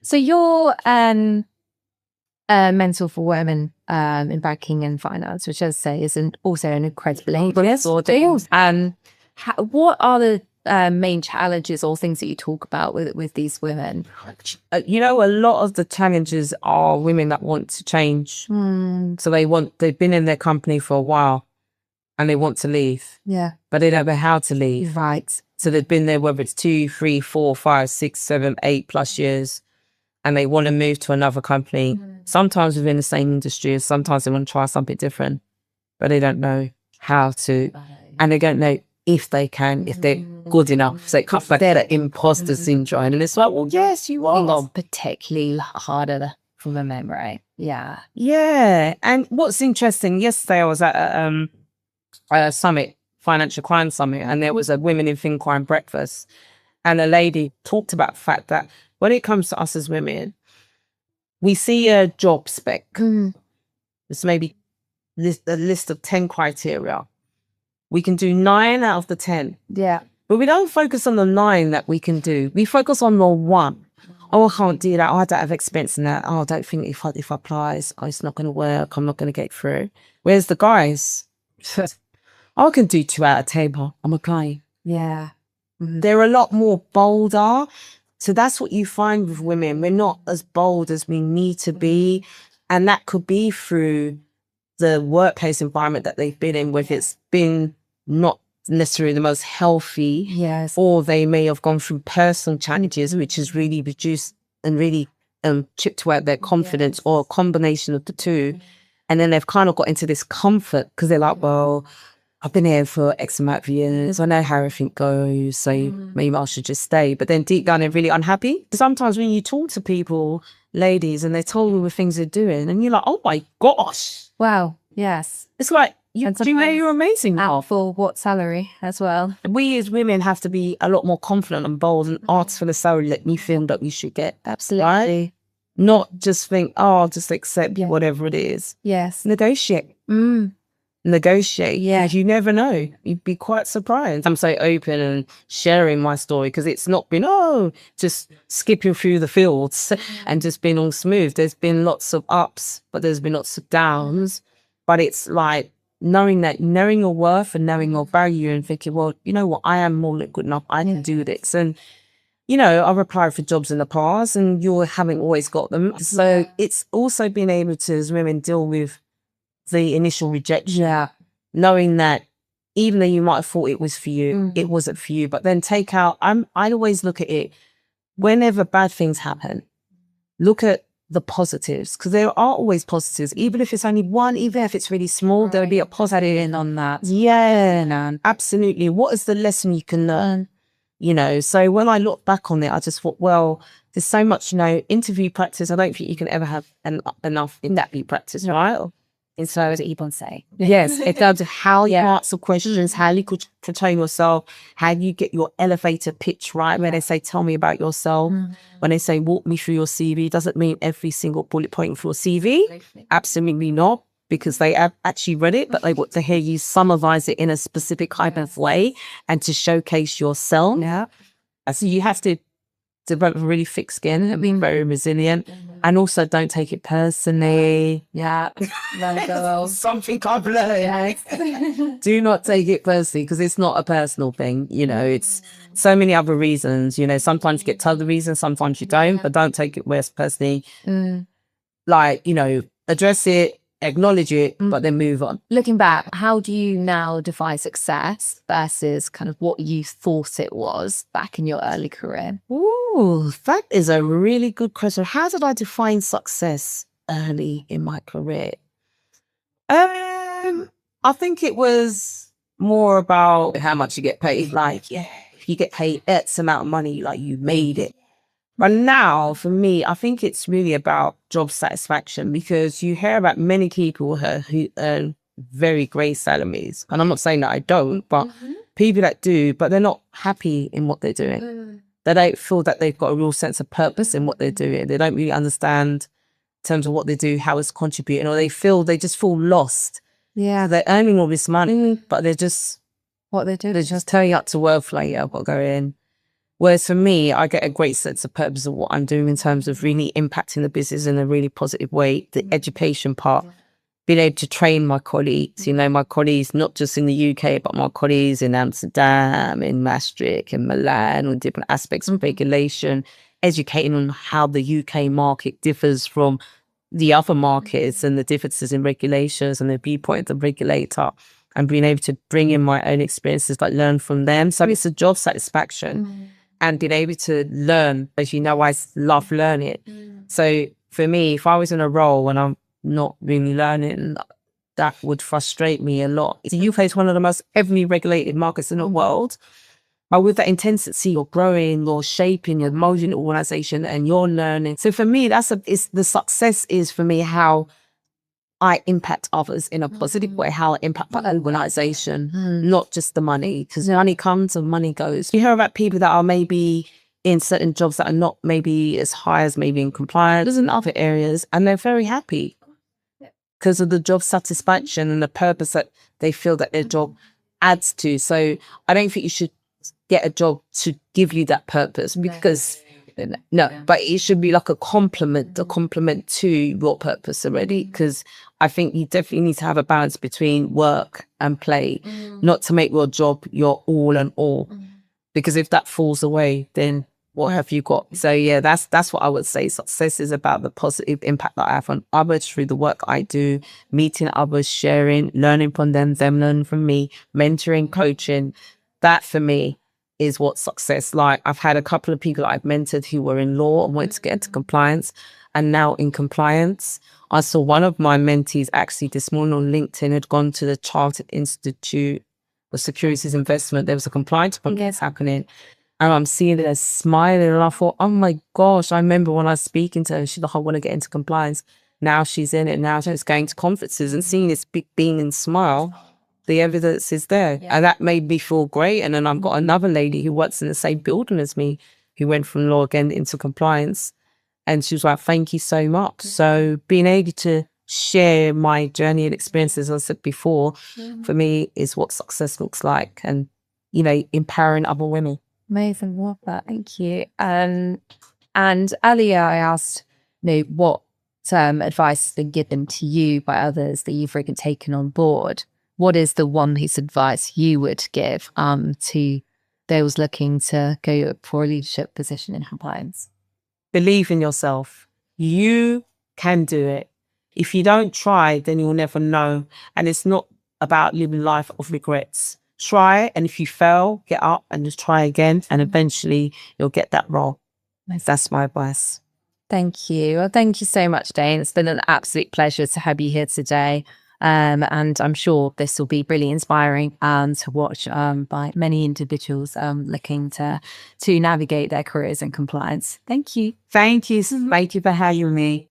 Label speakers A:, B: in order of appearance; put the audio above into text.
A: So you're mentor for women in banking and finance, which, as I say, is also an incredibly important thing. What are the main challenges or things that you talk about with these women?
B: A lot of the challenges are women that want to change. So they've been in their company for a while and they want to leave.
A: Yeah.
B: But they don't know how to leave.
A: Right.
B: So they've been there, whether it's 2, 3, 4, 5, 6, 7, 8+ years, and they want to move to another company, sometimes within the same industry, sometimes they want to try something different, but they don't know how to, and they don't know if they can, if they're good enough. So it comes back to that imposter syndrome. And it's like, well, yes, you are.
A: It's particularly harder for women, right? Yeah.
B: Yeah. And what's interesting, yesterday I was at a summit, financial crime summit, and there was a women in FinCrime breakfast. And a lady talked about the fact that when it comes to us as women, we see a job spec. It's maybe a list of 10 criteria. We can do 9 out of the 10.
A: Yeah.
B: But we don't focus on the 9 that we can do. We focus on the 1. Oh, I can't do that. Oh, I don't have experience in that. Oh, I don't think if I apply, it's not going to work. I'm not going to get through. Whereas the guys, I can do 2 out of 10. I'm applying.
A: Yeah.
B: They're a lot more bolder. So that's what you find with women. We're not as bold as we need to be. And that could be through the workplace environment that they've been in, whether it's been not necessarily the most healthy,
A: yes,
B: or they may have gone through personal challenges, which has really reduced and really chipped away at their confidence, or a combination of the two. And then they've kind of got into this comfort because they're like, well, I've been here for X amount of years. I know how everything goes, so maybe I should just stay. But then deep down, they're really unhappy. Sometimes when you talk to people, ladies, and they're told all the things they're doing, and you're like, oh my gosh.
A: Wow. Yes.
B: It's like, you're amazing.
A: Out for what salary as well?
B: We as women have to be a lot more confident and bold and ask for the salary that we feel that we should get.
A: Absolutely.
B: Right? Not just think, oh, I'll just accept whatever it is.
A: Yes.
B: Negotiate. Negotiate.
A: Yeah.
B: You never know. You'd be quite surprised. I'm so open and sharing my story because it's not been, just skipping through the fields and just been all smooth. There's been lots of ups, but there's been lots of downs. But it's like knowing your worth and knowing your value and thinking, well, you know what, I am more than good enough. I can do this. And, I've applied for jobs in the past and you haven't always got them. So it's also being able to, as women, deal with the initial rejection.
A: Yeah.
B: Knowing that even though you might have thought it was for you, it wasn't for you. But then I always look at it, whenever bad things happen, look at the positives, because there are always positives, even if it's only one, even if it's really small, there'll be a positive in on that. Yeah, absolutely. What is the lesson you can learn? So when I look back on it, I just thought, well, there's so much, interview practice. I don't think you can ever have enough interview practice, right?
A: And so as Ebon say.
B: Yes, it does. How you answer questions, how you could portray yourself, how you get your elevator pitch right. When they say, tell me about yourself, when they say, walk me through your CV, doesn't mean every single bullet point for your CV. Absolutely not, because they have actually read it, but they want to hear you summarize it in a specific kind of way and to showcase yourself.
A: Yeah.
B: So you have to develop a really thick skin and being very resilient, and also don't take it personally.
A: Yeah.
B: Something I've learned. Do not take it personally, because it's not a personal thing. It's so many other reasons. Sometimes you get told the reason, sometimes you don't, but don't take it personally. Address it, acknowledge it, but then move on.
A: Looking back, how do you now define success versus kind of what you thought it was back in your early career?
B: Ooh, that is a really good question. How did I define success early in my career? I think it was more about how much you get paid. If you get paid X amount of money, you made it. But now, for me, I think it's really about job satisfaction, because you hear about many people who earn very great salaries. And I'm not saying that I don't, but people that do, but they're not happy in what they're doing. They don't feel that they've got a real sense of purpose in what they're doing. They don't really understand in terms of what they do, how it's contributing, or they just feel lost.
A: Yeah.
B: They're earning all this money, but they're just,
A: what they do,
B: they're just turning up to work like, I've got to go in, Whereas for me, I get a great sense of purpose of what I'm doing in terms of really impacting the business in a really positive way. The education part, being able to train my colleagues, my colleagues, not just in the UK, but my colleagues in Amsterdam, in Maastricht, in Milan, on different aspects of regulation, educating on how the UK market differs from the other markets and the differences in regulations and the viewpoint of the regulator, and being able to bring in my own experiences, like learn from them. So it's a job satisfaction and being able to learn. As you know, I love learning. So for me, if I was in a role and I'm not really learning, that would frustrate me a lot. The UK is one of the most heavily regulated markets in the world. But with that intensity, you're growing, you're shaping, you're molding the organization and you're learning. So for me, the success is for me how I impact others in a positive way, how I impact my organization, not just the money, because money comes and money goes. You hear about people that are maybe in certain jobs that are not maybe as high as maybe in compliance and other areas, and they're very happy because of the job satisfaction and the purpose that they feel that their job adds to. So I don't think you should get a job to give you that purpose, because no, but it should be like a complement to your purpose already. Because I think you definitely need to have a balance between work and play, not to make your job your all and all. Because if that falls away, then what have you got? So yeah, that's what I would say. Success is about the positive impact that I have on others through the work I do, meeting others, sharing, learning from them learning from me, mentoring, coaching. That for me is what success like. I've had a couple of people that I've mentored who were in law and wanted to get into compliance, and now in compliance. I saw one of my mentees actually this morning on LinkedIn had gone to the Chartered Institute for Securities Investment. There was a compliance podcast happening, and I'm seeing her smiling, and I thought, oh my gosh, I remember when I was speaking to her, she's like, I want to get into compliance. Now she's in it. Now she's going to conferences and seeing this big beam and smile. The evidence is there. And that made me feel great. And then I've got another lady who works in the same building as me, who went from law again into compliance. And she was like, thank you so much. So being able to share my journey and experiences, as I said before, for me is what success looks like, and, empowering other women.
A: Amazing. Love that. Thank you. And earlier I asked, what advice has been given to you by others that you've really taken on board. What is the one piece of advice you would give to those looking to go for a leadership position in compliance?
B: Believe in yourself. You can do it. If you don't try, then you'll never know. And it's not about living life of regrets. Try, and if you fail, get up and just try again, and eventually you'll get that role. That's my advice.
A: Thank you. Well, thank you so much, Dane. It's been an absolute pleasure to have you here today. And I'm sure this will be really inspiring to watch by many individuals looking to navigate their careers in compliance. Thank you.
B: Thank you. Thank you for having me.